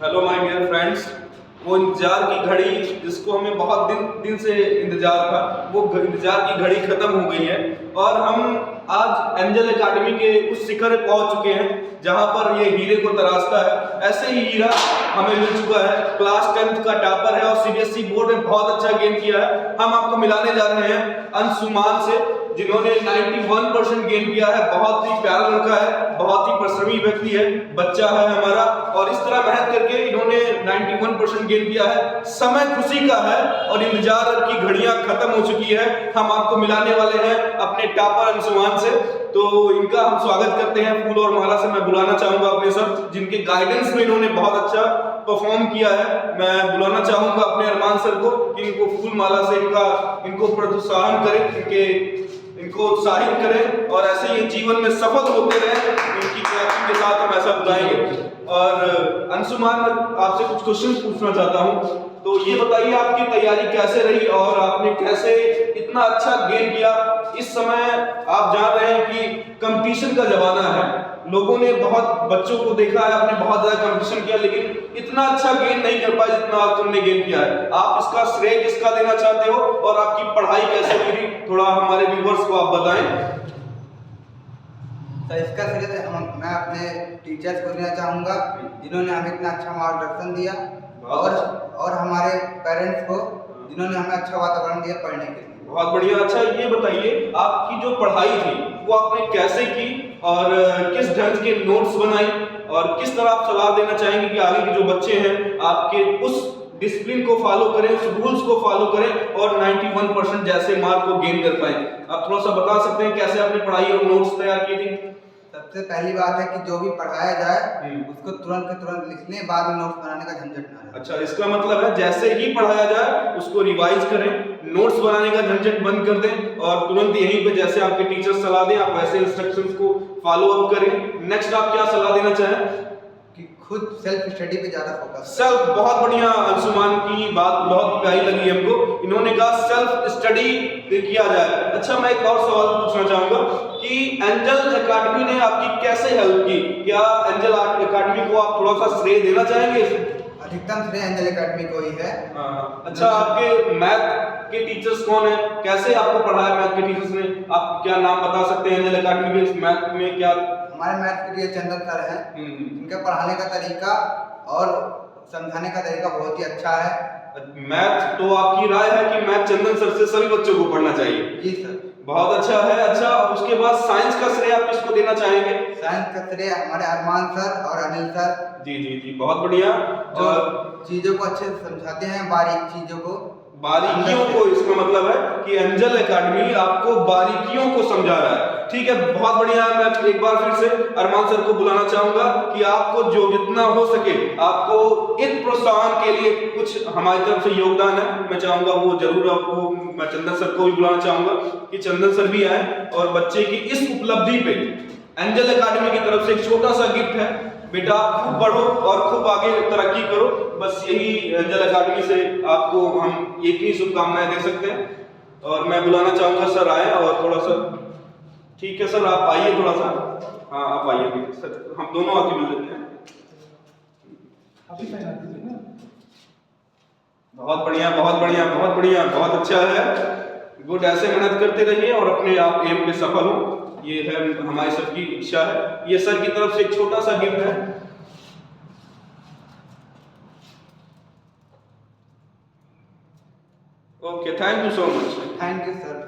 Hello my dear friends. वो इंतजार की घड़ी जिसको हमें बहुत दिन से इंतजार था, वो इंतजार की घड़ी खत्म हो गई है और हम आज एंजल एकेडमी के उस शिखर पे पहुंच चुके हैं जहां पर ये हीरे को तराशता है। ऐसे ही हीरा हमें मिल चुका है। क्लास 10th का टॉपर है और सीबीएसई बोर्ड में बहुत अच्छा गेन किया है। हम आपको मिलाने जा रहे हैं अंशुमान से, जिन्होंने 91% गेन किया है। बहुत ही प्यारा लड़का है, बहुत ही परिश्रमी व्यक्ति है, बच्चा है हमारा, और इस तरह मेहनत करके इन्होंने 91% गेन किया है। समय खुशी का है और इंतजार की घड़ियां खत्म हो चुकी है। हम आपको मिलाने वाले हैं अपने टॉपर अंशुमान से। तो इनका हम स्वागत करते हैं फूल और माला से। मैं बुलाना चाहूंगा अपने सर, जिनके गाइडेंस में इन्होंने बहुत अच्छा परफॉर्म किया है। मैं बुलाना चाहूंगा अपने अरमान सर को कि इनको फूल माला से इनको प्रोत्साहन करें, इनको उत्साहित करें और ऐसे ही जीवन में सफल होते रहें। इनकी क्रैकिंग के साथ हम ऐसा बुलाएंगे। और अंशुमान, आपसे कुछ क्वेश्चन पूछना चाहता हूं। तो ये बताइए आपकी तैयारी कैसे रही और आपने कैसे इतना अच्छा गेन किया। इस समय आप जान रहे हैं कि कंपटीशन का जमाना है। लोगों ने बहुत बच्चों को देखा है, आपने बहुत ज्यादा कंपटीशन किया, लेकिन इतना अच्छा गेन नहीं कर पाए जितना आज तुमने गेन किया है। आप इसका श्रेय किसका देना चाहते हो और आपकी पढ़ाई कैसे हुई, थोड़ा हमारे व्यूअर्स को आप बताएं। तो इसका श्रेय मैं अपने टीचर्स को देना चाहूँगा, जिन्होंने हमें इतना अच्छा मार्गदर्शन दिया, और हमारे पेरेंट्स को, जिन्होंने हमें अच्छा वातावरण दिया पढ़ने के लिए। बहुत बढ़िया। अच्छा ये बताइए, आपकी जो पढ़ाई थी वो आपने कैसे की और किस ढंग के नोट्स बनाई और किस तरह आप सलाह देना चाहेंगे कि आगे के जो बच्चे हैं आपके उस डिसिप्लिन को फॉलो करें, उस रूल्स को फॉलो करें और 91% जैसे मार्क को गेन कर पाए। आप थोड़ा सा बता सकते हैं कैसे आपने पढ़ाई और नोट्स तैयार की थी? सबसे पहली बात है कि जो भी पढ़ाया जाए उसको तुरंत के तुरंत लिख लें, बाद में नोट्स बनाने का झंझट ना रहे। अच्छा, इसका मतलब है जैसे ही पढ़ाया जाए उसको रिवाइज करें, नोट्स बनाने का झंझट बंद कर दें और तुरंत यहीं पे जैसे आपके टीचर सलाह दें आप वैसे इंस्ट्रक्शंस को फॉलो अप करें। नेक्स्ट आप क्या सलाह देना चाहें? कि खुद सेल्फ स्टडी पे ज्यादा फोकस। सेल्फ, बहुत बढ़िया। अंशुमान की बात बहुत प्यारी लगी हमको। इन्होंने कहा सेल्फ स्टडी किया जाए। अच्छा, मैं एक और सवाल पूछना चाहूंगा कि एंजल एकेडमी ने आपकी कैसे हेल्प की? क्या एंजल एकेडमी को आप थोड़ा सा श्रेय देना चाहेंगे? अधिकतम श्रेय एंजल एकेडमी को ही है। अच्छा, आपके मैथ के टीचर्स कौन है? कैसे आपको पढ़ाया मैथ के टीचर्स ने? आप क्या नाम बता सकते हैं एंजल एकेडमी के मैथ में? क्या हमारे मैथ के टीचर चंदन सर हैं। इनका पढ़ाने का तरीका और समझाने का तरीका बहुत ही अच्छा है। मैथ तो आपकी राय है कि मैथ चंदन सर से सभी बच्चों को पढ़ना चाहिए? जी सर। बहुत अच्छा है। अच्छा, उसके बाद साइंस का श्रेय आप किसको देना चाहेंगे? साइंस का श्रेय हमारे अरमान सर और अनिल सर। जी जी जी, बहुत बढ़िया। जो चीजों को अच्छे से समझाते हैं, बारीक चीजों को, बारीकियों को। इसका मतलब है कि एंजल एकेडमी आपको बारीकियों को समझा रहा है। ठीक है, बहुत बढ़िया। मैं एक बार फिर से अरमान सर को बुलाना चाहूंगा कि आपको जो जितना हो सके आपको इन प्रोत्साहन के लिए कुछ हमारी तरफ से योगदान है, मैं चाहूंगा वो जरूर आपको। मैं चंदन सर को भी बुलाना चाहूंगा कि चंदन सर भी आए और बच्चे की इस उपलब्धि पे एंजल एकेडमी की तरफ से एक छोटा सा गिफ्ट है। बेटा, खूब बढ़ो और खूब आगे तरक्की करो। बस यही एंजल एकेडमी से आपको हम एक ही शुभकामनाएं दे सकते हैं। और मैं बुलाना चाहूंगा सर आए और थोड़ा सा। ठीक है सर, आप आइए थोड़ा सा। हाँ, आप आइए सर, हम दोनों आके मिल लेते हैं। बहुत बढ़िया, बहुत बढ़िया, बहुत बढ़िया, बहुत अच्छा है। गुड। ऐसे मेहनत करते रहिए और अपने आप एम पे सफल हो, ये है हमारी सबकी इच्छा है। ये सर की तरफ से एक छोटा सा गिफ्ट है। Okay, thank you so much. Thank you sir.